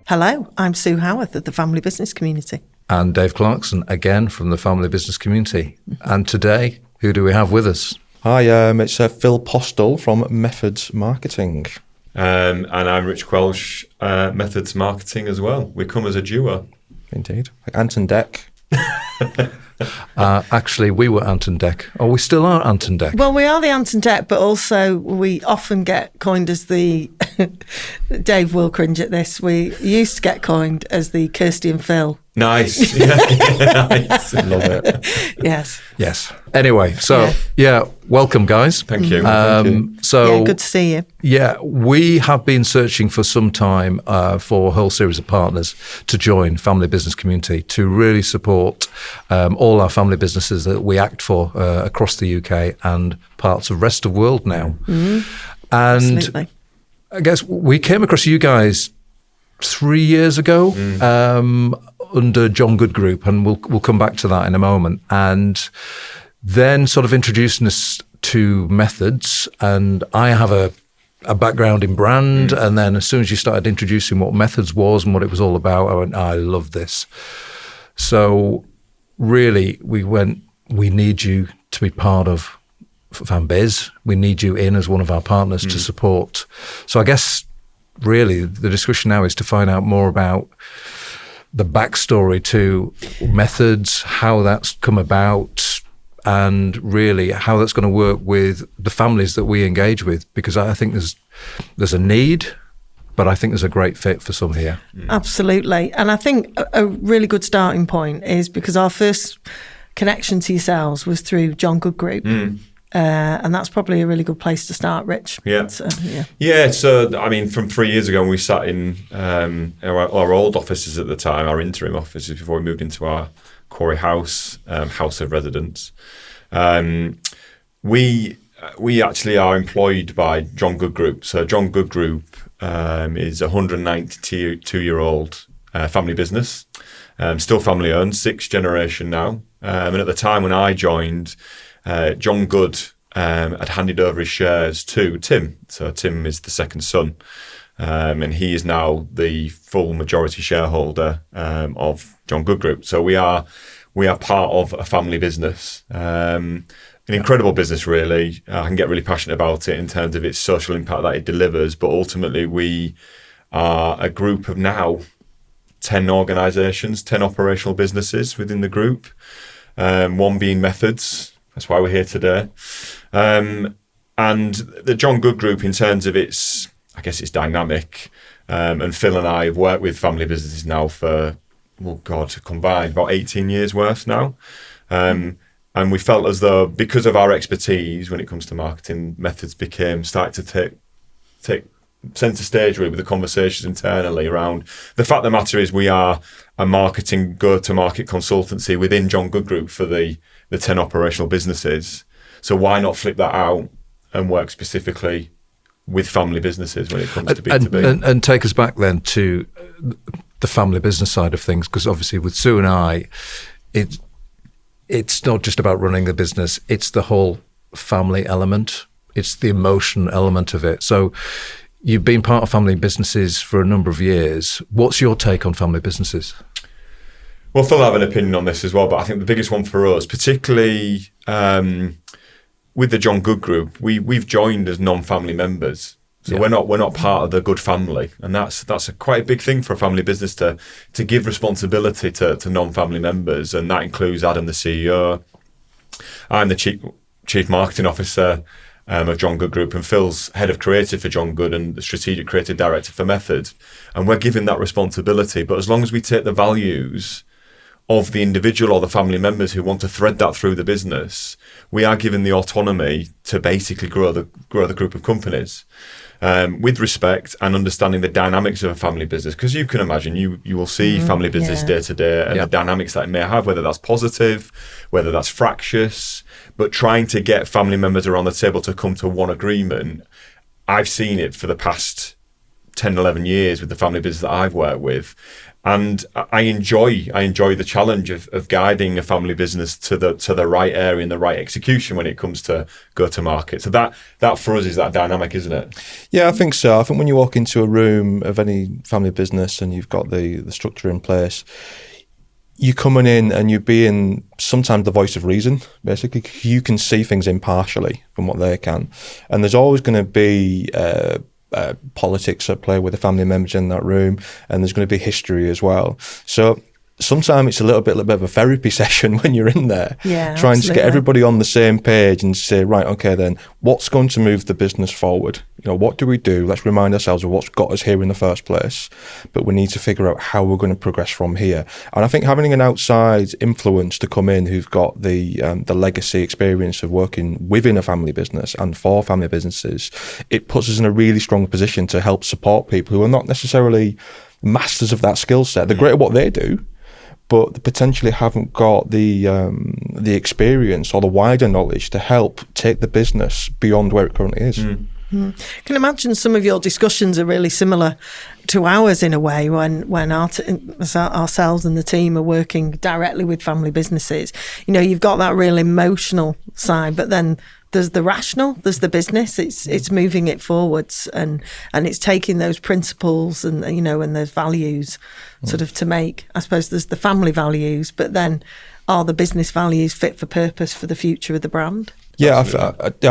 Hello, I'm Sue Howarth of the Family Business Community. And Dave Clarkson, again from the Family Business Community. And today, who do we have with us? Hi, it's Phil Postle from Methods Marketing. And I'm Rich Quelch, Methods Marketing as well. We come as a duo. Indeed. Like Ant and Dec. Actually, we were Ant and Dec. Oh, we still are Ant and Dec. Well, we are the Ant and Dec, but also we often get coined as the... Dave will cringe at this. We used to get coined as the Kirsty and Phil. Nice. Nice. Love it. Yes. Anyway, so, welcome, guys. Thank you. Thank you. So, good to see you. Yeah, we have been searching for some time for a whole series of partners to join Family Business Community to really support all our family businesses that we act for across the UK and parts of the rest of the world now. And Absolutely. I guess we came across you guys 3 years ago under John Good Group, and we'll come back to that in a moment. And then sort of introducing us to Methods, and I have a background in brand, and then as soon as you started introducing what Methods was and what it was all about, I went, I love this. So really, we need you to be part of FamBiz. We need you in as one of our partners to support. So I guess really the discussion now is to find out more about the backstory to Methods, how that's come about, and really how that's going to work with the families that we engage with, because I think there's a need, but I think there's a great fit for some here. Absolutely. And I think a really good starting point is because our first connection to yourselves was through John Good Group. And that's probably a really good place to start, Rich. Yeah. So, So, I mean, from 3 years ago when we sat in our old offices at the time, our interim offices before we moved into our Quarry House, house of residence, we actually are employed by John Good Group. So John Good Group is a 192-year-old family business, still family owned, sixth generation now. And at the time when I joined, John Good had handed over his shares to Tim. So Tim is the second son, and he is now the full majority shareholder of John Good Group. So we are part of a family business, an incredible business really. I can get really passionate about it in terms of its social impact that it delivers, but ultimately we are a group of now 10 organisations, 10 operational businesses within the group, one being Methods. That's why we're here today. And the John Good Group, in terms of its dynamic, and Phil and I have worked with family businesses now for, combined about 18 years worth now. And we felt as though because of our expertise when it comes to marketing, Methods started to take centre stage really with the conversations internally around the fact of the matter is we are a marketing go-to-market consultancy within John Good Group for the 10 operational businesses. So why not flip that out and work specifically with family businesses when it comes to B2B? And take us back then to the family business side of things, because obviously with Sue and I, it's not just about running the business, it's the whole family element. It's the emotion element of it. So you've been part of family businesses for a number of years. What's your take on family businesses? Well, Phil will have an opinion on this as well, but I think the biggest one for us, particularly with the John Good Group, we've joined as non-family members. So we're not part of the Good family, and that's quite a big thing for a family business to give responsibility to non-family members, and that includes Adam, the CEO. I'm the chief marketing officer of John Good Group, and Phil's head of creative for John Good and the strategic creative director for Methods, and we're given that responsibility. But as long as we take the values of the individual or the family members who want to thread that through the business, we are given the autonomy to basically grow the group of companies with respect and understanding the dynamics of a family business. Because you can imagine, you will see family business day to day and the dynamics that it may have, whether that's positive, whether that's fractious, but trying to get family members around the table to come to one agreement. I've seen it for the past 10, 11 years with the family business that I've worked with. And I enjoy the challenge of guiding a family business to the right area and the right execution when it comes to go to market. So that for us is that dynamic, isn't it? Yeah, I think so. I think when you walk into a room of any family business and you've got the structure in place, you're coming in and you're being sometimes the voice of reason, basically. You can see things impartially from what they can. And there's always going to be politics at play with the family members in that room, and there's going to be history as well. So sometimes it's a little bit of a therapy session when you're in there, trying to get everybody on the same page and say, right, okay, then what's going to move the business forward? What do we do? Let's remind ourselves of what's got us here in the first place, but we need to figure out how we're going to progress from here. And I think having an outside influence to come in who've got the legacy experience of working within a family business and for family businesses, it puts us in a really strong position to help support people who are not necessarily masters of that skill set. They're great at what they do, but they potentially haven't got the experience or the wider knowledge to help take the business beyond where it currently is. I can imagine some of your discussions are really similar to ours in a way when ourselves and the team are working directly with family businesses. You've got that real emotional side, but then there's the rational, there's the business. It's moving it forwards and it's taking those principles and and those values sort of to make. I suppose there's the family values, but then are the business values fit for purpose for the future of the brand? Yeah, I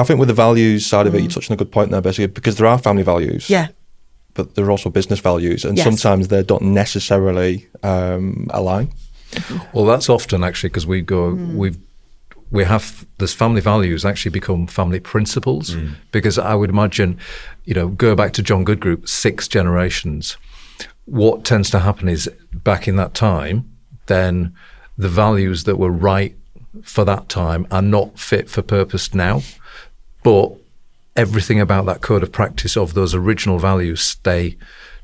think with the values side of it, you're touching a good point there, basically, because there are family values. Yeah. But there are also business values, and sometimes they don't necessarily align. Well, that's often actually because we have this family values actually become family principles, because I would imagine, go back to John Good Group, 6 generations. What tends to happen is back in that time, then the values that were right for that time are not fit for purpose now, but everything about that code of practice of those original values stay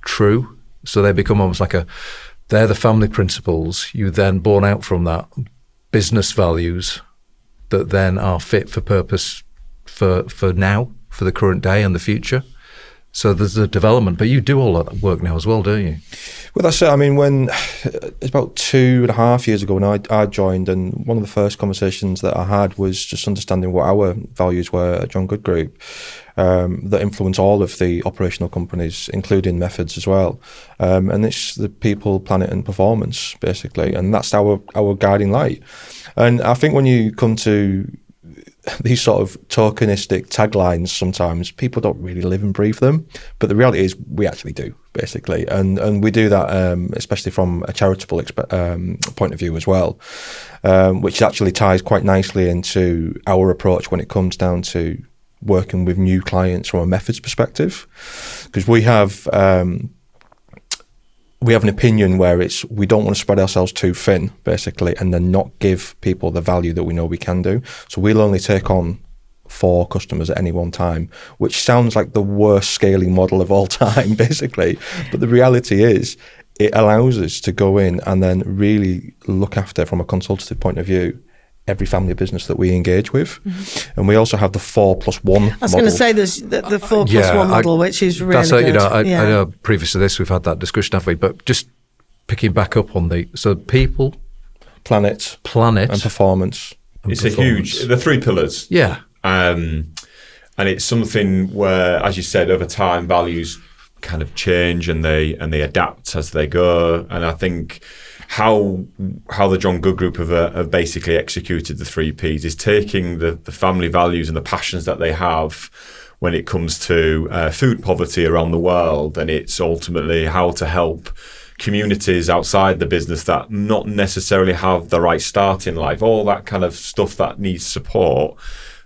true. So they become almost like they're the family principles. You then born out from that business values that then are fit for purpose for now, for the current day and the future. So there's a development, but you do all that work now as well, don't you? Well, that's it. I mean, when it's about 2.5 years ago when I joined, and one of the first conversations that I had was just understanding what our values were at John Good Group, that influence all of the operational companies, including Methods as well. And it's the people, planet and performance, basically. And that's our guiding light. And I think when you come to these sort of tokenistic taglines, sometimes people don't really live and breathe them, but the reality is we actually do, basically, and we do that especially from a charitable point of view as well, which actually ties quite nicely into our approach when it comes down to working with new clients from a Methods perspective, because we have an opinion where we don't want to spread ourselves too thin, basically, and then not give people the value that we know we can do. So we'll only take on 4 customers at any one time, which sounds like the worst scaling model of all time, basically. But the reality is it allows us to go in and then really look after, from a consultative point of view, every family business that we engage with. And we also have the 4+1 model. I was going to say there's the 4+1 model, which is really good. I know previous to this we've had that discussion, haven't we? But just picking back up on so people, planet and performance. It's a huge, the 3 pillars. Yeah. And it's something where, as you said, over time values kind of change and they adapt as they go. And I think how the John Good Group have basically executed the 3 Ps is taking the family values and the passions that they have when it comes to food poverty around the world, and it's ultimately how to help communities outside the business that not necessarily have the right start in life, all that kind of stuff that needs support.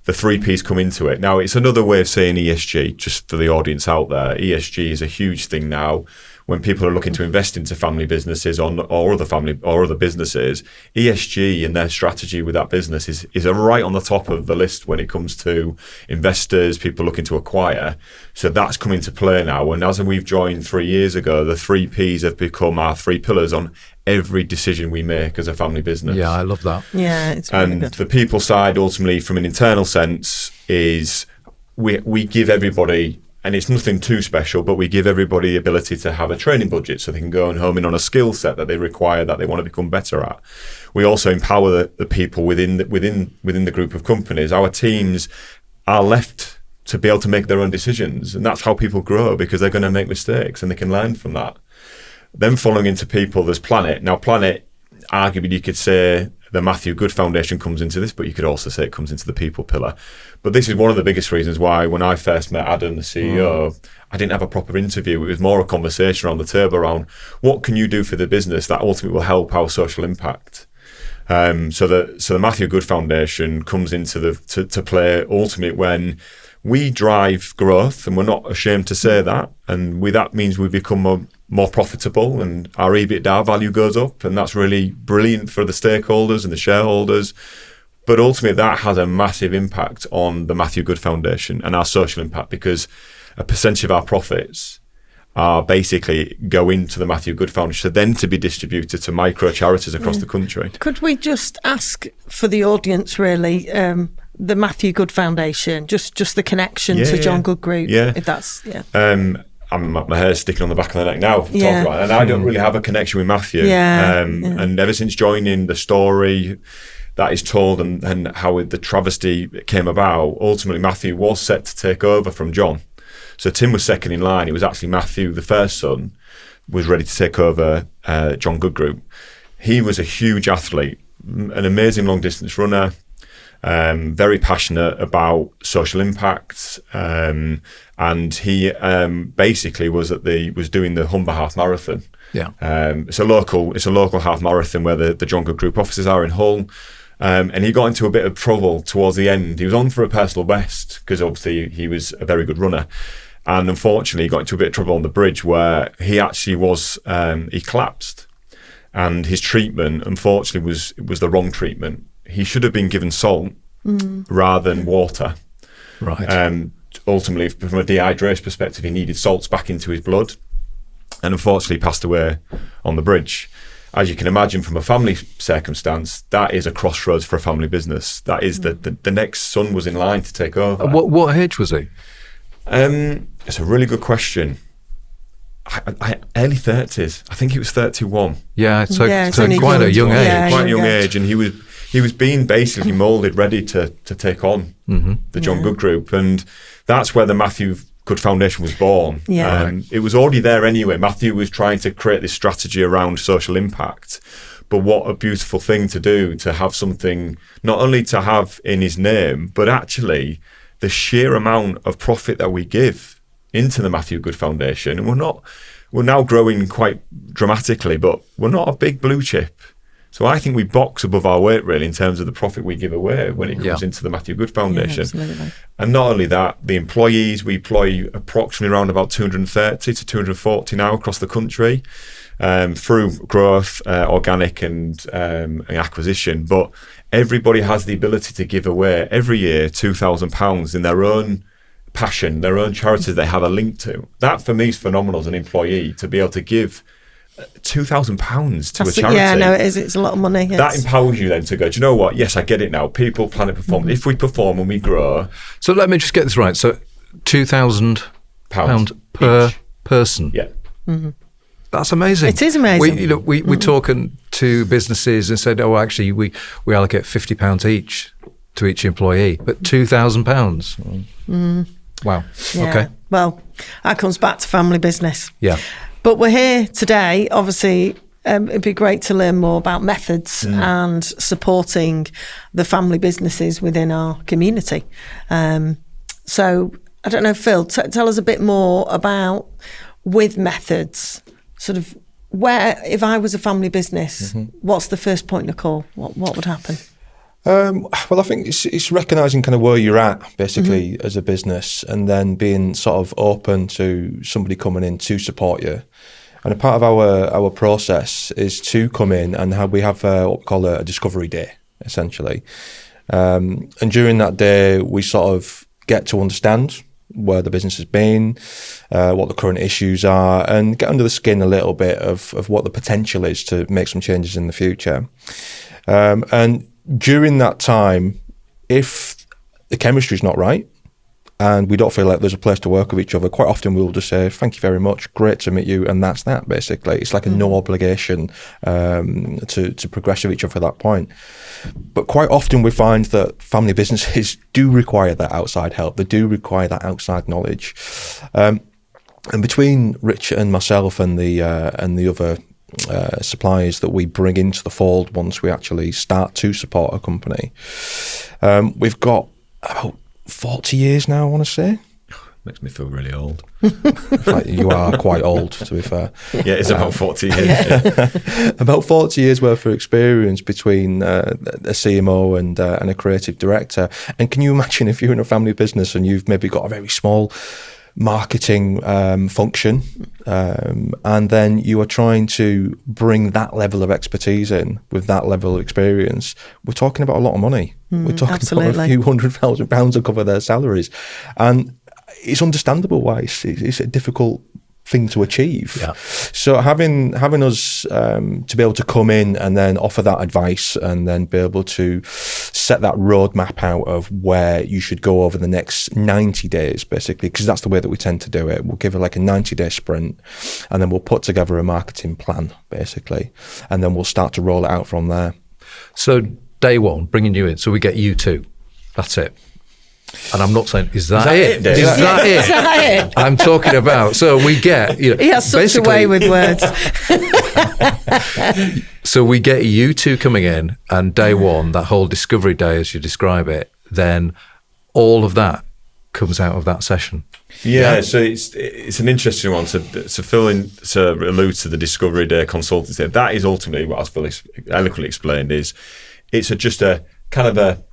The 3 Ps come into it. Now, it's another way of saying ESG, just for the audience out there. ESG is a huge thing now. When people are looking to invest into family businesses or other businesses, ESG and their strategy with that business is right on the top of the list when it comes to investors, people looking to acquire. So that's come into play now. And as we've joined 3 years ago, the 3 Ps have become our 3 pillars on every decision we make as a family business. Yeah, I love that. Yeah, it's really good. The people side, ultimately, from an internal sense, is we give everybody and it's nothing too special, but we give everybody the ability to have a training budget so they can go and home in on a skill set that they require, that they want to become better at. We also empower the people within the group of companies. Our teams are left to be able to make their own decisions, and that's how people grow, because they're going to make mistakes and they can learn from that. Then following into people, there's Planet. Now, Planet, arguably you could say the Matthew Good Foundation comes into this, but you could also say it comes into the people pillar. But this is one of the biggest reasons why when I first met Adam, the CEO, I didn't have a proper interview. It was more a conversation around the table around what can you do for the business that ultimately will help our social impact. So the Matthew Good Foundation comes into to play ultimately when we drive growth, and we're not ashamed to say that. And that means we become more profitable, and our EBITDA value goes up, and that's really brilliant for the stakeholders and the shareholders. But ultimately, that has a massive impact on the Matthew Good Foundation and our social impact, because a percentage of our profits are basically go into the Matthew Good Foundation, then to be distributed to micro charities across the country. Could we just ask for the audience, really, the Matthew Good Foundation, just the connection to John Good Group, if that's, my hair's sticking on the back of the neck now talking about it, and I don't really have a connection with Matthew. And ever since joining, the story that is told and how the travesty came about, ultimately Matthew was set to take over from John. So Tim was second in line. It was actually Matthew, the first son, was ready to take over John Good Group. He was a huge athlete, an amazing long distance runner, very passionate about social impact, and he basically was doing the Humber Half Marathon. It's a local half marathon where the John Good Group offices are in Hull. And he got into a bit of trouble towards the end. He was on for a personal best because obviously he was a very good runner. And unfortunately, he got into a bit of trouble on the bridge where he actually he collapsed. And his treatment, unfortunately, was the wrong treatment. He should have been given salt rather than water. Right. Ultimately, from a dehydration perspective, he needed salts back into his blood. And unfortunately, passed away on the bridge. As you can imagine, from a family circumstance, that is a crossroads for a family business. That is the next son was in line to take over. What age was he? It's a really good question. Early 30s. I think he was 31. Yeah, so quite a young age. Quite a young age, and he was being basically moulded, ready to take on the John Good Group, and that's where the Matthew Good Foundation was born. It was already there anyway. Matthew was trying to create this strategy around social impact, but what a beautiful thing to do, to have something not only to have in his name, but actually the sheer amount of profit that we give into the Matthew Good Foundation. And we're now growing quite dramatically, but we're not a big blue chip. So I think we box above our weight, really, in terms of the profit we give away when it comes into the Matthew Good Foundation. And not only that, the employees, we employ approximately around about 230 to 240 now across the country through growth, organic and acquisition. But everybody has the ability to give away every year £2,000 in their own passion, their own charities they have a link to. That for me is phenomenal as an employee, to be able to give £2,000 to a charity. Yeah, no, it is. It's a lot of money. That empowers you then to go, do you know what? Yes, I get it now. People, planet, perform. If we perform and we grow. So let me just get this right. So £2,000 per person. Yeah. That's amazing. It is amazing. We're talking to businesses and said, oh, actually, we allocate £50 each to each employee, but £2,000. Wow. Yeah. Okay. Well, that comes back to family business. Yeah. But we're here today, obviously, it'd be great to learn more about methods and supporting the family businesses within our community. So I don't know, Phil, tell us a bit more about, with methods, sort of where, if I was a family business, what's the first point of call? What would happen? Well, I think it's recognising kind of where you're at, basically, as a business, and then being sort of open to somebody coming in to support you. And a part of our process is to come in and we have what we call a discovery day, essentially. And during that day, we sort of get to understand where the business has been, what the current issues are, and get under the skin a little bit of what the potential is to make some changes in the future. And during that time, if the chemistry is not right, and we don't feel like there's a place to work with each other, quite often we'll just say, thank you very much, great to meet you, and that's that, basically. It's like a no obligation to progress with each other at that point. But quite often we find that family businesses do require that outside help. They do require that outside knowledge. And between Rich and myself and the other suppliers that we bring into the fold once we actually start to support a company, we've got about 40 years now, I want to say. Makes me feel really old. Like, you are quite old, to be fair. Yeah, it's about 40 years. About 40 years worth of experience between a CMO and a creative director. And can you imagine if you're in a family business and you've maybe got a very small marketing function, and then you are trying to bring that level of expertise in with that level of experience? We're talking about a lot of money. We're talking about a few £100,000 to cover their salaries, and it's understandable why it's a difficult thing to achieve. Yeah. So having us to be able to come in and then offer that advice and then be able to set that roadmap out of where you should go over the next 90 days, basically, because that's the way that we tend to do it. We'll give it like a 90-day sprint, and then we'll put together a marketing plan, basically, and then we'll start to roll it out from there. So day one, bringing you in, so we get you two. That's it. And I'm not saying, is that it? Dave? Is that it? I'm talking about, so we get, you know, He has such a way with words. So we get you two coming in, and day one, that whole discovery day, as you describe it, then all of that comes out of that session. Yeah, so it's an interesting one. So Phil allude to the Discovery Day consultancy. That is ultimately what, as Phil eloquently explained, is it's just a kind of a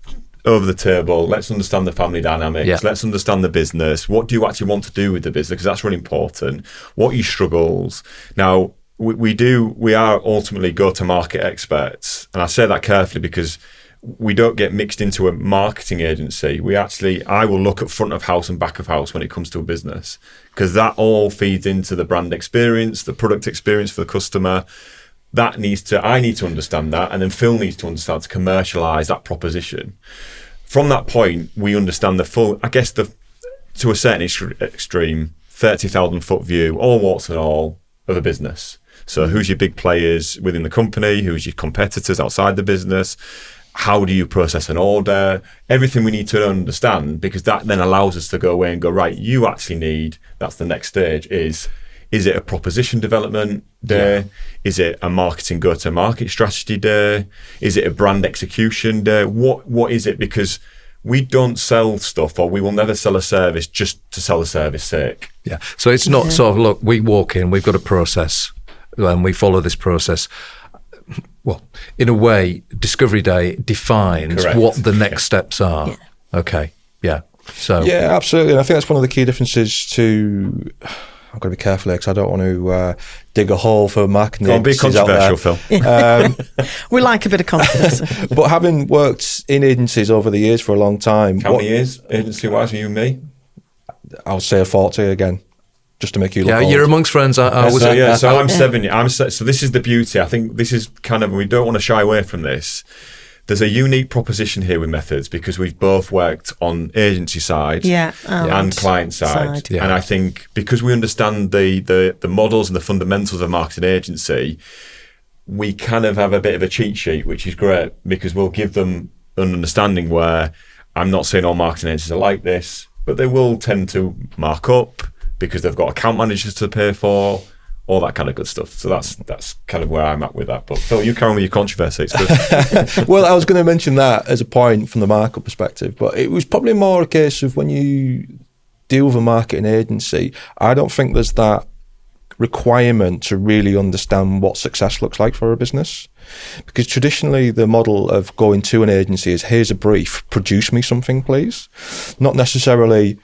over the table, let's understand the family dynamics, let's understand the business. What do you actually want to do with the business? Because that's really important. What are your struggles? Now, we are ultimately go-to-market experts. And I say that carefully because we don't get mixed into a marketing agency. I will look at front of house and back of house when it comes to a business, because that all feeds into the brand experience, the product experience for the customer. I need to understand that, and then Phil needs to understand to commercialize that proposition. From that point, we understand the full, I guess, to a certain extreme, 30,000 foot view, all warts and all of a business. So who's your big players within the company? Who's your competitors outside the business? How do you process an order? Everything we need to understand, because that then allows us to go away and go, right, you actually need, that's the next stage, is it a proposition development day? Yeah. Is it a marketing go-to-market strategy day? Is it a brand execution day? What is it? Because we don't sell stuff, or we will never sell a service just to sell a service sake. Yeah. So it's not sort of, look, we walk in, we've got a process, and we follow this process. Well, in a way, Discovery Day defines what the next steps are. Yeah. Okay. Yeah. So yeah, absolutely. And I think that's one of the key differences to. I've got to be careful because I don't want to dig a hole for marketing. Don't be controversial, Phil. We like a bit of confidence. But having worked in agencies over the years for a long time. How many years, agency-wise, are you and me? I'll say 40 again, just to make you look old. You're amongst friends. So I'm 7. So this is the beauty. I think this is kind of, we don't want to shy away from this. There's a unique proposition here with Methods, because we've both worked on agency side and client side. Yeah. And I think because we understand the models and the fundamentals of marketing agency, we kind of have a bit of a cheat sheet, which is great, because we'll give them an understanding where I'm not saying all marketing agencies are like this, but they will tend to mark up because they've got account managers to pay for, all that kind of good stuff. So that's kind of where I'm at with that. But Phil, you carry on with your controversy. It's good. Well, I was going to mention that as a point from the markup perspective, but it was probably more a case of when you deal with a marketing agency, I don't think there's that requirement to really understand what success looks like for a business. Because traditionally the model of going to an agency is, here's a brief, produce me something, please. Not necessarily,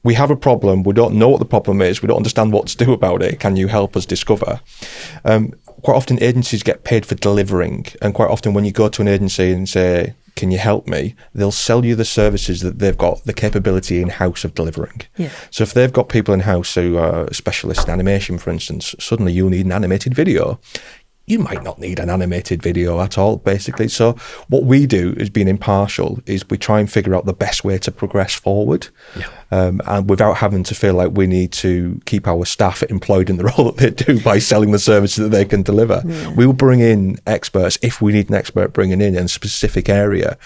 we have a problem, we don't know what the problem is, we don't understand what to do about it, can you help us discover? Quite often agencies get paid for delivering, and quite often when you go to an agency and say, can you help me, they'll sell you the services that they've got the capability in-house of delivering. Yeah. So if they've got people in-house who are specialists in animation, for instance, suddenly you need an animated video. You might not need an animated video at all, basically. So what we do, as being impartial, is we try and figure out the best way to progress forward. Yeah. and without having to feel like we need to keep our staff employed in the role that they do by selling the services that they can deliver. We will bring in experts if we need an expert bringing in a specific area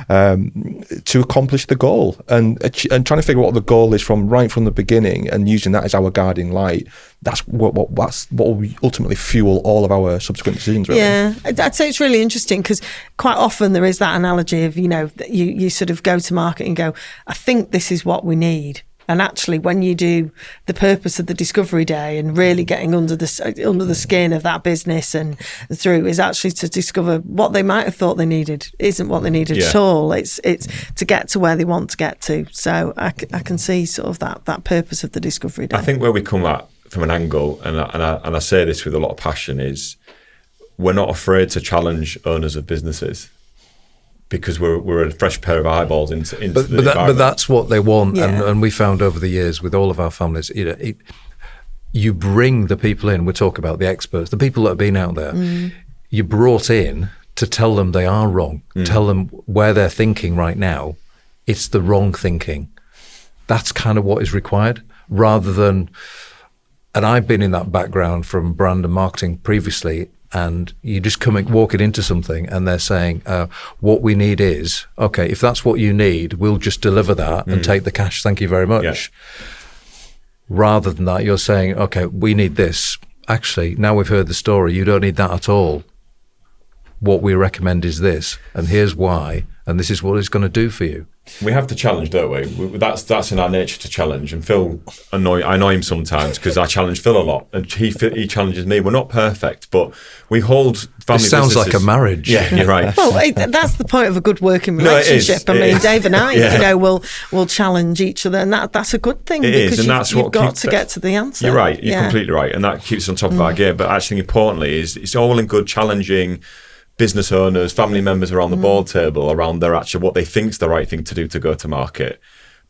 to accomplish the goal, and trying to figure out what the goal is right from the beginning, and using that as our guiding light. That's what will ultimately fuel all of our subsequent decisions, really. Yeah, I'd say it's really interesting because quite often there is that analogy of, you sort of go to market and go, I think this is what we need. And actually, when you do the purpose of the discovery day and really getting under the skin of that business and through, is actually to discover what they might have thought they needed isn't what they needed at all. It's to get to where they want to get to. So I can see sort of that purpose of the discovery day. I think where we come at from an angle, and I say this with a lot of passion, is we're not afraid to challenge owners of businesses, because we're a fresh pair of eyeballs into the environment. But that's what they want, Yeah. and we found over the years with all of our families, you bring the people in. We talk about the experts, the people that have been out there. You brought in to tell them they are wrong, tell them where they're thinking right now. It's the wrong thinking. That's kind of what is required, rather than. And I've been in that background from brand and marketing previously. And you just walking into something and they're saying, what we need is, okay, if that's what you need, we'll just deliver that and take the cash. Thank you very much. Yeah. Rather than that, you're saying, okay, we need this. Actually, now we've heard the story, you don't need that at all. What we recommend is this, and here's why, and this is what it's going to do for you. We have to challenge, don't we? That's in our nature to challenge. And Phil, I annoy him sometimes because I challenge Phil a lot, and he challenges me. We're not perfect, but we hold family. It sounds businesses. like a marriage. Yeah, you're right. Well, that's the point of a good working No, it is. relationship. It is. Dave and I, Yeah. will challenge each other, and that's a good thing. It because is, and that's you've what got keeps to get to the answer. You're right. You're Yeah. completely right, and that keeps us on top of our game. But actually, importantly, is it's all in good challenging business owners, family members around the board table around what they think's the right thing to do to go to market.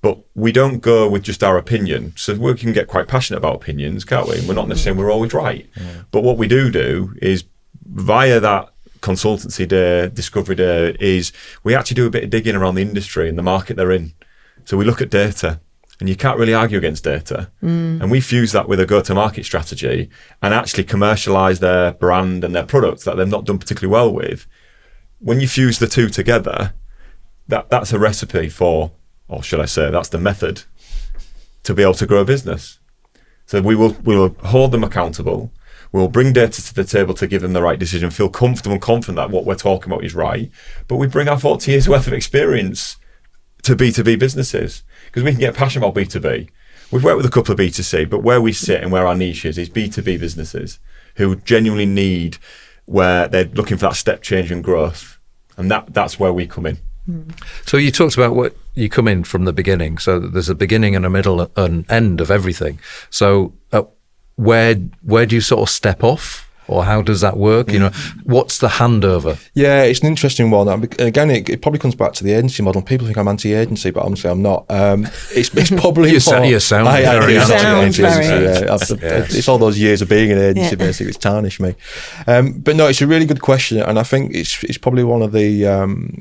But we don't go with just our opinion. So we can get quite passionate about opinions, can't we? We're not necessarily we're always right. But what we do is via that consultancy day, discovery day, is we actually do a bit of digging around the industry and the market they're in. So we look at data, and you can't really argue against data. And we fuse that with a go-to-market strategy and actually commercialise their brand and their products that they've not done particularly well with. When you fuse the two together, that's a recipe for, or should I say, that's the method to be able to grow a business. So we will hold them accountable. We'll bring data to the table to give them the right decision, feel comfortable and confident that what we're talking about is right. But we bring our 40 years worth of experience to B2B businesses, because we can get passionate about B2B. We've worked with a couple of B2C, but where we sit and where our niche is B2B businesses who genuinely need, where they're looking for that step change and growth. And that's where we come in. So you talked about what you come in from the beginning. So there's a beginning and a middle and end of everything. So where do you sort of step off? Or how does that work? What's the handover? Yeah, it's an interesting one. Again, it probably comes back to the agency model. People think I'm anti-agency, but honestly, I'm not. It's probably You sound very anti-agency. It's all those years of being an agency, basically. It's tarnished me. But no, it's a really good question, and I think it's probably one of the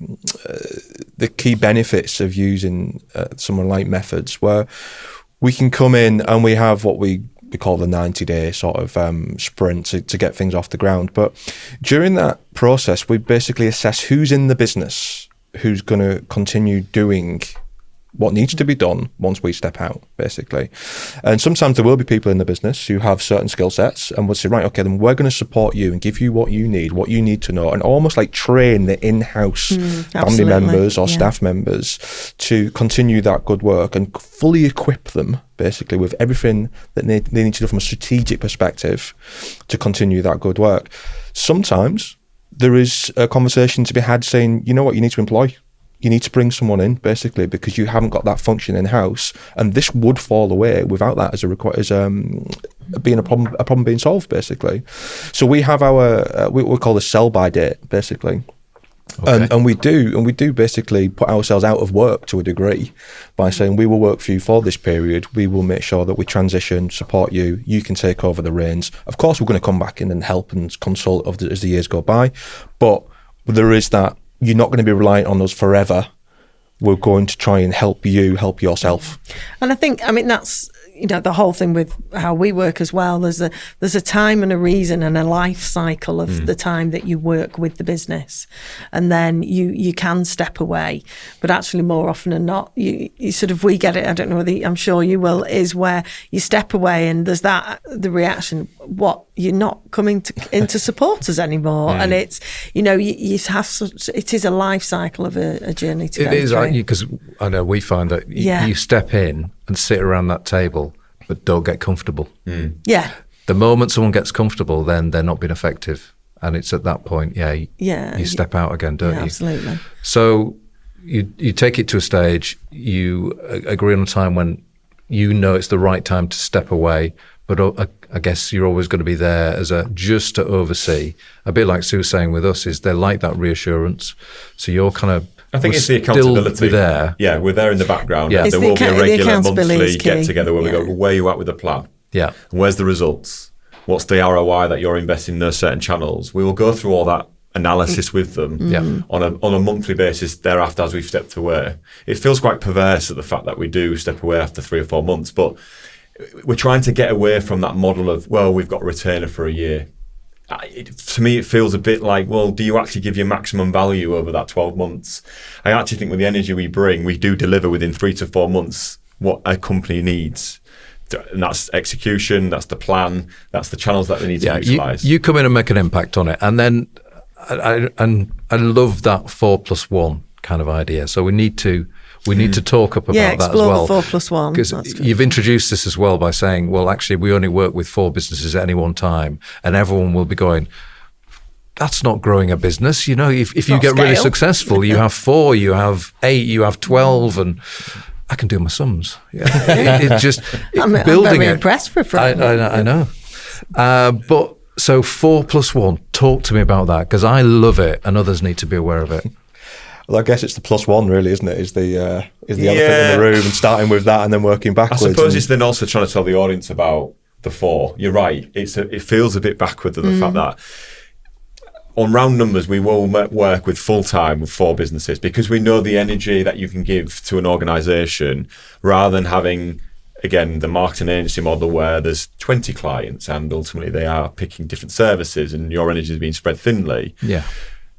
key benefits of using someone like Methods, where we can come in and we have what we call the 90-day sort of sprint to get things off the ground. But during that process, we basically assess who's in the business, who's going to continue doing what needs to be done once we step out, basically. And sometimes there will be people in the business who have certain skill sets, and we'll say, right, okay, then we're going to support you and give you what you need to know, and almost like train the in-house family members or staff members to continue that good work and fully equip them, basically, with everything that they need to do from a strategic perspective to continue that good work. Sometimes there is a conversation to be had saying, you know what, you need to employ. You need to bring someone in, basically, because you haven't got that function in-house, and this would fall away without that as being a problem being solved, basically. So we have our what we call the sell-by date, basically. Okay. And we do basically put ourselves out of work to a degree by saying we will work for you for this period. We will make sure that we transition, support you. You can take over the reins. Of course, we're going to come back in and help and consult as the years go by, but there is that. You're not going to be reliant on us forever. we're going to try and help you help yourself. And I think, that's, the whole thing with how we work as well. There's a time and a reason and a life cycle of the time that you work with the business, and then you can step away. But actually, more often than not, you sort of, we get it. I don't know whether I'm sure you will. Is where you step away and there's the reaction. What, you're not coming into support us anymore, and it's you have it is a life cycle of a journey to go through. It is, because I know we find that you step in and sit around that table, but don't get comfortable. Yeah. The moment someone gets comfortable, then they're not being effective, and it's at that point, you step out again, don't you? Absolutely. So you take it to a stage. You agree on a time when it's the right time to step away. But I guess you're always going to be there just to oversee. A bit like Sue was saying with us, is they like that reassurance. So you're kind of, I think it's the accountability. Still be there. Yeah, we're there in the background. Yeah. There will be a regular monthly get together where we go, where are you at with the plan? Yeah. And where's the results? What's the ROI that you're investing in those certain channels? We will go through all that analysis with them on a monthly basis thereafter as we've stepped away. It feels quite perverse at the fact that we do step away after 3 or 4 months, but we're trying to get away from that model of, we've got a retainer for a year. To me, it feels a bit like, do you actually give your maximum value over that 12 months? I actually think with the energy we bring, we do deliver within 3 to 4 months what a company needs. And that's execution, that's the plan, that's the channels that they need to utilise. You come in and make an impact on it. And then I love that 4+1 kind of idea. So we need to talk up about that as well. Explore the 4+1. Because you've introduced this as well by saying, actually, we only work with 4 businesses at any one time, and everyone will be going, that's not growing a business. If you get really successful, you have 4, you have 8, you have 12, and I can do my sums. It just I'm very impressed for a friend. I know. But so 4+1, talk to me about that, because I love it, and others need to be aware of it. Well, I guess it's the +1 really, isn't it? Is the elephant in the room, and starting with that and then working backwards. I suppose it's then also trying to tell the audience about the 4. You're right. It feels a bit backward of the fact that on round numbers we will work with full time with 4 businesses, because we know the energy that you can give to an organisation rather than having, again, the marketing agency model where there's 20 clients and ultimately they are picking different services and your energy is being spread thinly. Yeah.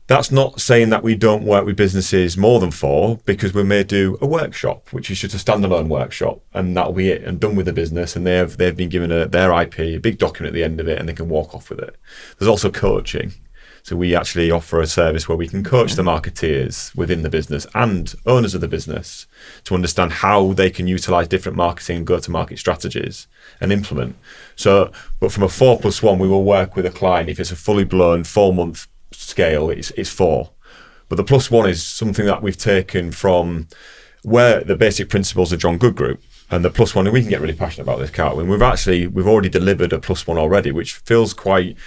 That's not saying that we don't work with businesses more than 4, because we may do a workshop, which is just a standalone workshop, and that'll be it, and done with the business, and they've been given their IP, a big document at the end of it, and they can walk off with it. There's also coaching. So we actually offer a service where we can coach the marketeers within the business and owners of the business to understand how they can utilise different marketing and go-to-market strategies and implement. So, but from a 4+1, we will work with a client if it's a fully blown 4-month scale, it's 4. But the +1 is something that we've taken from where the basic principles of John Good Group, and the +1, and we can get really passionate about this, can't we? We've already delivered a +1 already, which feels quite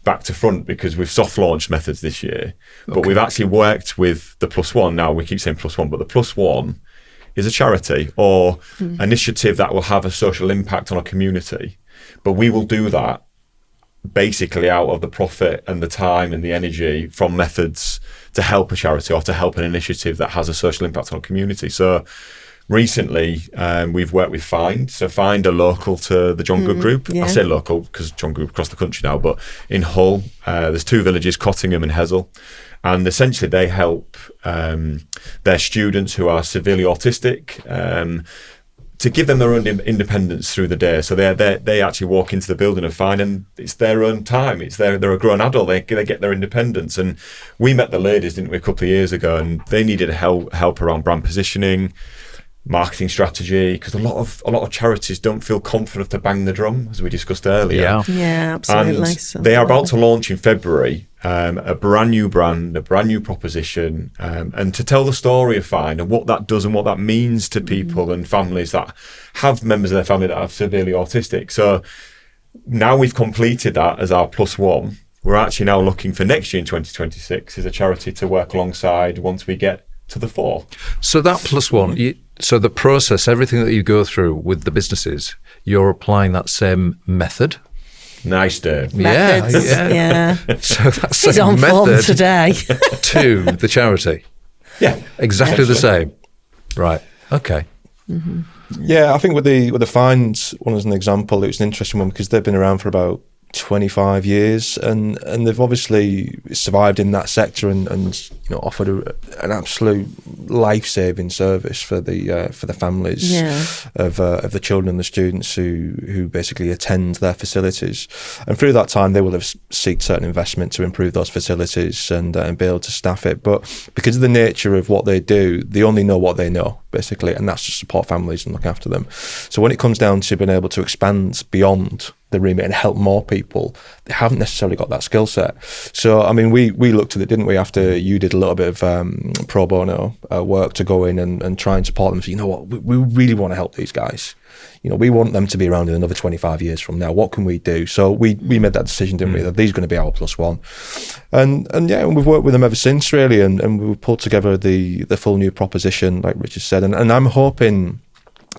back to front because we've soft launched methods this year, but we've actually worked with the +1. Now we keep saying +1, but the +1 is a charity or initiative that will have a social impact on a community, but we will do that basically out of the profit and the time and the energy from methods to help a charity or to help an initiative that has a social impact on a community. So recently we've worked with Find. So Find are local to the John Good Group. I say local because John Group across the country now, but in Hull there's 2 villages, Cottingham and Hessel, and essentially they help their students who are severely autistic to give them their own independence through the day. So they actually walk into the building and find, and it's their own time. They're a grown adult. They get their independence. And we met the ladies, didn't we, a couple of years ago, and they needed help around brand positioning, marketing strategy, because a lot of charities don't feel confident to bang the drum, as we discussed earlier. Yeah, absolutely. And they are about to launch in February a brand new brand, a brand new proposition, and to tell the story of Find and what that does and what that means to people and families that have members of their family that are severely autistic. So now we've completed that as our +1. We're actually now looking for next year in 2026 as a charity to work alongside once we get to the 4. So that +1, so the process, everything that you go through with the businesses, you're applying that same method? Nice, Dave. Methods, yeah. So that's He's on form method today. to the charity. Yeah. Exactly the same. Right. Okay. Yeah, I think with the fines one as an example, it was an interesting one because they've been around for about 25 years and they've obviously survived in that sector and offered an absolute life-saving service for the families of the children and the students who basically attend their facilities. And through that time, they will have sought certain investment to improve those facilities and be able to staff it. But because of the nature of what they do, they only know what they know, basically, and that's to support families and look after them. So when it comes down to being able to expand beyond the remit and help more people, they haven't necessarily got that skill set. So, I mean, we looked at it, didn't we, after you did a little bit of pro bono work to go in and try and support them. So, you know what, we really want to help these guys. You know, we want them to be around in another 25 years from now. What can we do? So we made that decision, didn't we, that these are going to be our +1. And yeah, we've worked with them ever since, really, and we've pulled together the full new proposition, like Richard said. And I'm hoping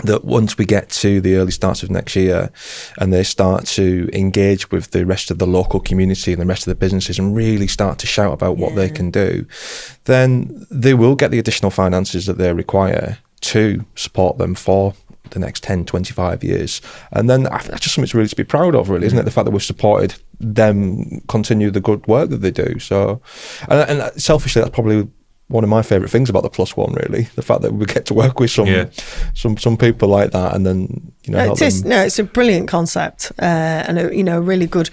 that once we get to the early starts of next year and they start to engage with the rest of the local community and the rest of the businesses and really start to shout about what they can do, then they will get the additional finances that they require to support them for the next 10, 25 years. And then that's just something really to be proud of, really, isn't it? The fact that we've supported them continue the good work that they do. So, and selfishly, that's probably one of my favourite things about the +1, really, the fact that we get to work with some people like that, and then help them. It's a brilliant concept, and a really good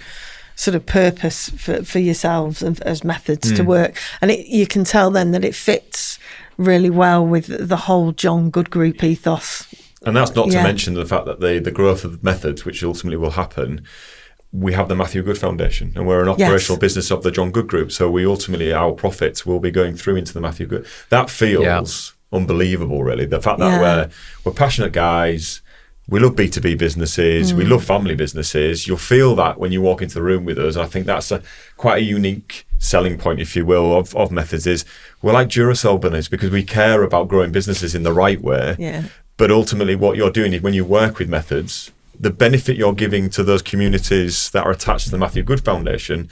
sort of purpose for yourselves as methods to work, and you can tell then that it fits really well with the whole John Good Group ethos. And that's not to mention the fact that the growth of methods, which ultimately will happen. We have the Matthew Good Foundation, and we're an operational business of the John Good Group. So we ultimately, our profits will be going through into the Matthew Good. That feels unbelievable, really. The fact that we're passionate guys, we love B2B businesses, we love family businesses. You'll feel that when you walk into the room with us. I think that's quite a unique selling point, if you will, of Methods. Is we're like Duracell bunnies because we care about growing businesses in the right way. Yeah. But ultimately, what you're doing is when you work with Methods, the benefit you're giving to those communities that are attached to the Matthew Good Foundation,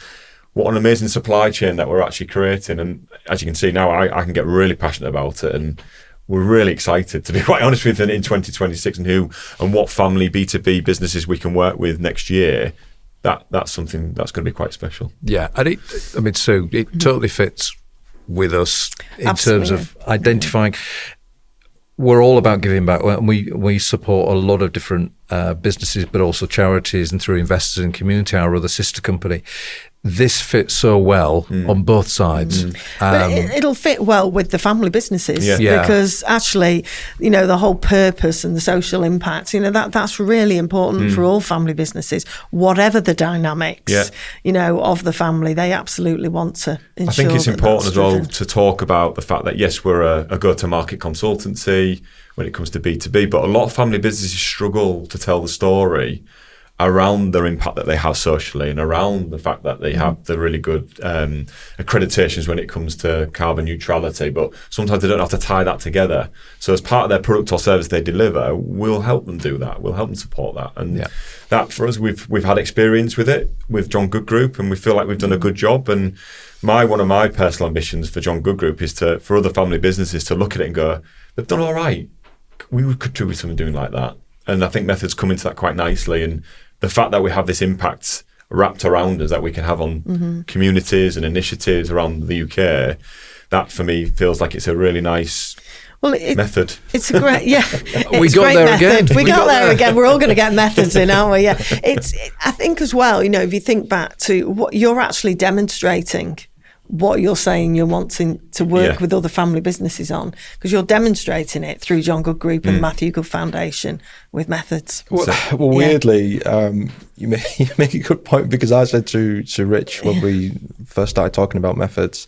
what an amazing supply chain that we're actually creating. And as you can see now, I can get really passionate about it. And we're really excited, to be quite honest with you, in 2026 and what family B2B businesses we can work with next year. That's something that's going to be quite special. Yeah. And Sue, it totally fits with us in terms of identifying. We're all about giving back. We support a lot of different businesses, but also charities, and through Investors in Community, our other sister company. This fits so well on both sides. But it'll fit well with the family businesses because actually, the whole purpose and the social impact, that's really important for all family businesses, whatever the dynamics, of the family. They absolutely want to ensure. I think it's important as well to talk about the fact that, yes, we're a go-to-market consultancy when it comes to B2B, but a lot of family businesses struggle to tell the story around their impact that they have socially and around the fact that they have the really good accreditations when it comes to carbon neutrality, but sometimes they don't have to tie that together. So as part of their product or service they deliver, we'll help them do that. We'll help them support that. And that for us, we've had experience with it with John Good Group, and we feel like we've done a good job. And one of my personal ambitions for John Good Group is for other family businesses to look at it and go, they've done all right. We could do with something doing like that. And I think Methods come into that quite nicely. And the fact that we have this impact wrapped around us that we can have on communities and initiatives around the UK, that for me feels like it's a really nice method. It's a great, we got there again. We got there again. We're all going to get methods in, aren't we? Yeah. I think as well, if you think back to what you're actually demonstrating, what you're saying you're wanting to work with other family businesses on, because you're demonstrating it through John Good Group and the Matthew Good Foundation with Methods. Well, weirdly, you make a good point, because I said to Rich when we first started talking about Methods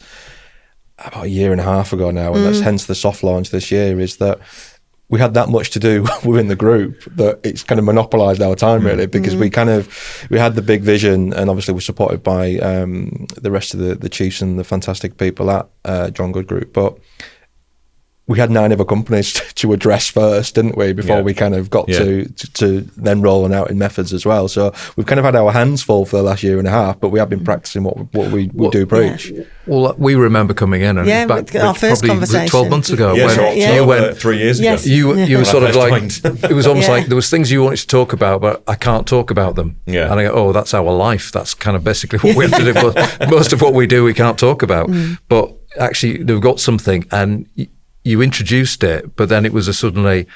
about a year and a half ago now, and that's hence the soft launch this year, is that we had that much to do within the group that it's kind of monopolised our time, really, because we had the big vision, and obviously we're supported by the rest of the chiefs and the fantastic people at John Good Group. But we had 9 other companies to address first, didn't we? Before we kind of got to then rolling out in methods as well. So we've kind of had our hands full for the last year and a half, but we have been practicing what we do preach. Yeah. Well, we remember coming in and back our first probably conversation 12 months ago when you went 3 years ago. Yes. You were sort of like, it was almost Yeah. like there was things you wanted to talk about, but I can't talk about them. Yeah. And I go, oh, that's our life. That's kind of basically what we have to do. But most of what we do, we can't talk about. But actually, they've got something, and you introduced it, but then it was and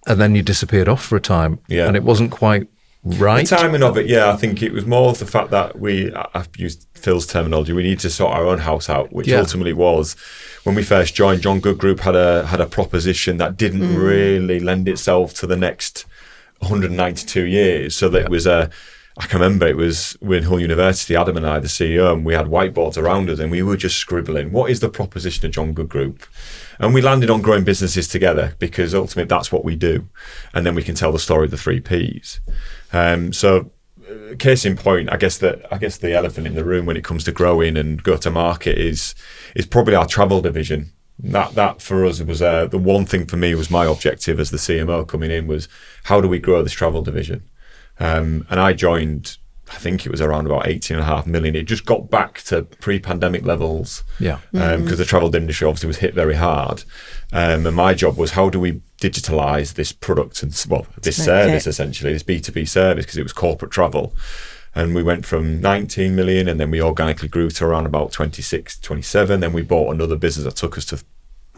then you disappeared off for a time. Yeah. And it wasn't quite right. The timing of it, I think it was more the fact that I've used Phil's terminology, we need to sort our own house out, which ultimately was when we first joined. John Good Group had a proposition that didn't really lend itself to the next 192 years. So that it was I can remember it was in Hull University, Adam and I, the CEO, and we had whiteboards around us and we were just scribbling, what is the proposition of John Good Group? And we landed on growing businesses together because ultimately that's what we do. And then we can tell the story of the 3 Ps. So case in point, I guess the elephant in the room when it comes to growing and go to market is probably our travel division. That for us was the one thing for me was my objective as the CMO coming in was how do we grow this travel division? And I joined, I think it was around about 18.5 million. It just got back to pre-pandemic levels. Yeah. Because the travel industry obviously was hit very hard. And my job was how do we digitalize this product and this service essentially, this B2B service, because it was corporate travel. And we went from 19 million and then we organically grew to around about 26, 27. Then we bought another business that took us to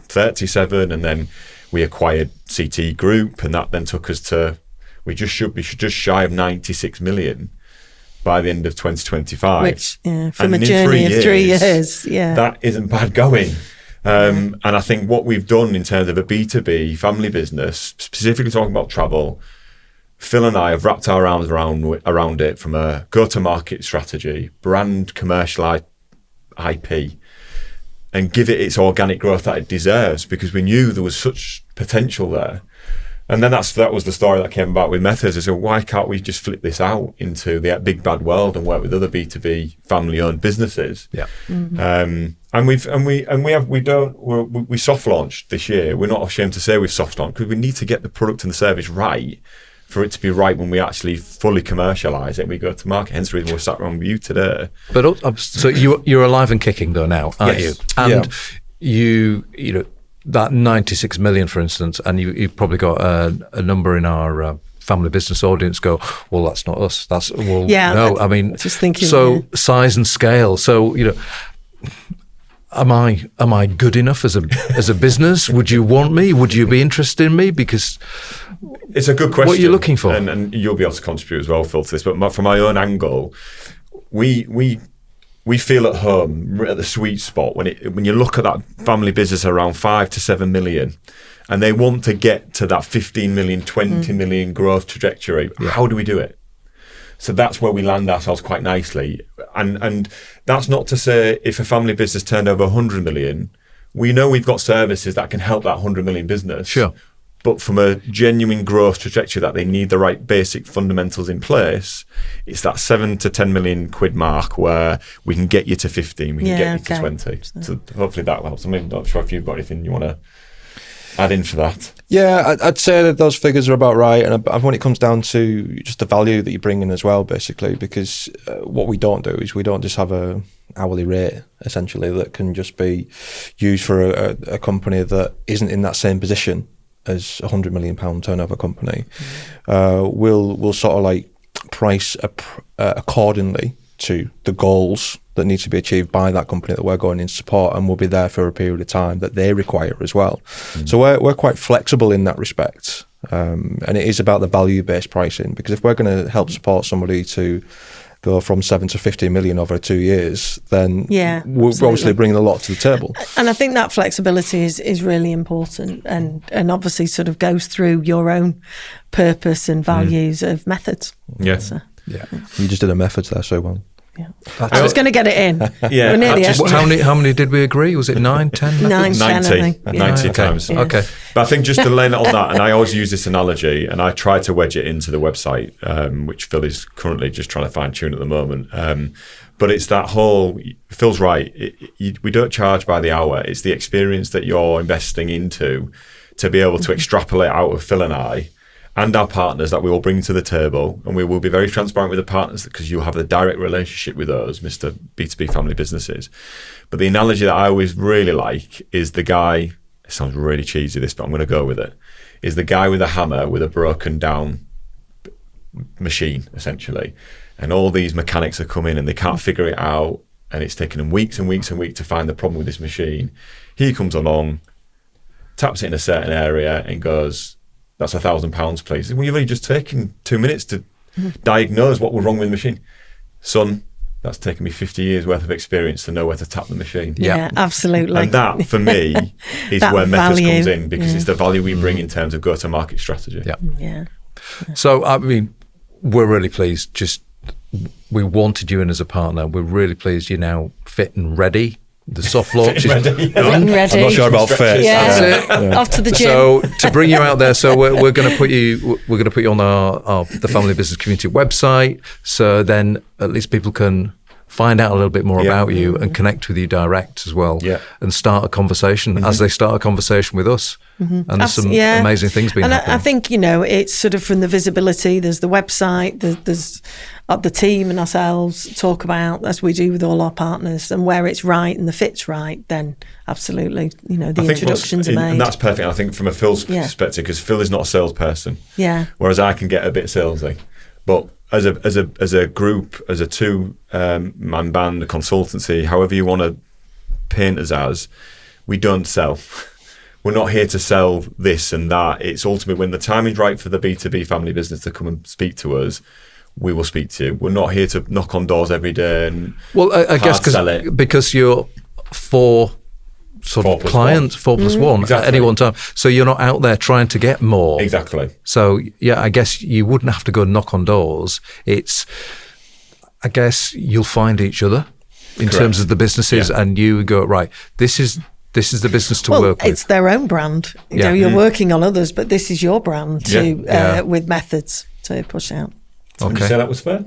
37. And then we acquired CT Group and that then took us to, we should just shy of 96 million by the end of 2025. Which, from a journey of 3 years, that isn't bad going. And I think what we've done in terms of a B2B family business, specifically talking about travel, Phil and I have wrapped our arms around it from a go-to-market strategy, brand commercial IP, and give it its organic growth that it deserves because we knew there was such potential there. And then that was the story that came about with Methods. I said, why can't we just flip this out into the big bad world and work with other B2B family-owned businesses? Yeah. Mm-hmm. And we soft launched this year. We're not ashamed to say we've soft launched because we need to get the product and the service right for it to be right when we actually fully commercialise it and we go to market. Hence the reason we're sat around with you today. But so you're alive and kicking though now, aren't Yes. you? And you know that 96 million, for instance, and you've probably got a number in our family business audience go, well, that's not us. That's no. I mean, just thinking. So size and scale. So am I good enough as a business? Would you want me? Would you be interested in me? Because it's a good question. What are you looking for? And you'll be able to contribute as well, Phil, to this. But from my own angle, we feel at home at the sweet spot when you look at that family business around 5 to 7 million, and they want to get to that 15 million, 20 million growth trajectory. Yeah. How do we do it? So that's where we land ourselves quite nicely. And that's not to say if a family business turned over 100 million, we know we've got services that can help that 100 million business. Sure. But from a genuine growth trajectory that they need the right basic fundamentals in place, it's that 7 to 10 million quid mark where we can get you to 15, we can get you to 20. So hopefully that helps. I mean, I'm not sure if you've got anything you want to add in for that. Yeah, I'd say that those figures are about right. And when it comes down to just the value that you bring in as well, basically, because what we don't do is we don't just have a hourly rate, essentially, that can just be used for a company that isn't in that same position as a £100 million turnover company. We'll sort of like price accordingly to the goals that need to be achieved by that company that we're going in support, and we'll be there for a period of time that they require as well. So we're quite flexible in that respect, and it is about the value-based pricing, because if we're going to help support somebody to go from 7 to 15 million over 2 years, then we're obviously bringing a lot to the table. And I think that flexibility is really important, and obviously sort of goes through your own purpose and values of Methods. Yeah. So, You just did a Methods there so well. I was going to get it in. Yeah, We're nearly just- at How many did we agree? Was it 9, 10? 9, 10, I 90, think. Yeah. 90 Okay. times. Yeah. Okay. But I think just to land it on that, and I always use this analogy, and I try to wedge it into the website, which Phil is currently just trying to fine tune at the moment. But it's that whole, Phil's right, we don't charge by the hour. It's the experience that you're investing into to be able to extrapolate out of Phil and I and our partners that we will bring to the table. And we will be very transparent with the partners because you have the direct relationship with those, Mr. B2B family businesses. But the analogy that I always really like is the guy, it sounds really cheesy this, but I'm going to go with it, is the guy with a hammer with a broken down machine, essentially. And all these mechanics are coming and they can't figure it out. And it's taken them weeks and weeks and weeks to find the problem with this machine. He comes along, taps it in a certain area and goes, that's £1,000, please. Well, you've only just taken 2 minutes to diagnose what was wrong with the machine. Son, that's taken me 50 years worth of experience to know where to tap the machine. Yeah, absolutely. And that, for me, is That where Methods value. comes in because it's the value we bring in terms of go-to-market strategy. Yeah. Yeah. So, I mean, we're really pleased. We wanted you in as a partner. We're really pleased you're now fit and ready. The soft launch is Ready. I'm not sure about fit. Yeah. That's Off to the gym. So to bring you out there, so we're going to put you on our the Family Business Community website. So then at least people can find out a little bit more Yeah. about you and connect with you direct as well. Yeah. And start a conversation as they start a conversation with us. And there's some Yeah. amazing things being and happening. I think, it's sort of from the visibility, there's the website, there's the team and ourselves talk about, as we do with all our partners, and where it's right and the fit's right, then absolutely, the I think introductions are made. and that's perfect. I think from a Phil's Yeah. perspective, because Phil is not a salesperson, Yeah. whereas I can get a bit salesy. But as a group, as a two-man band, a consultancy, however you want to paint us as, we don't sell. We're not here to sell this and that. It's ultimately when the time is right for the B2B family business to come and speak to us, we will speak to you. We're not here to knock on doors every day and Well, I guess hard sell it. because you're four sort 4 of plus clients, 4+1 Exactly. at any one time. So you're not out there trying to get more. Exactly. So yeah, I guess you wouldn't have to go knock on doors. I guess you'll find each other in Correct. terms of the businesses, Yeah. and you go, right, this is the business to Well, work with. it's their own brand. Yeah. You're working on others, but this is your brand to Yeah. with methods to push out. Would you Okay. say that was fair?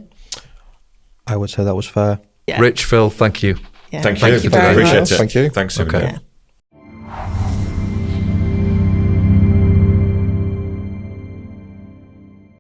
I would say that was fair. Yeah. Rich, Phil, thank you. Yeah. Thank Thank you. you very Appreciate much. it. Thank you. Thanks, Okay. Yeah.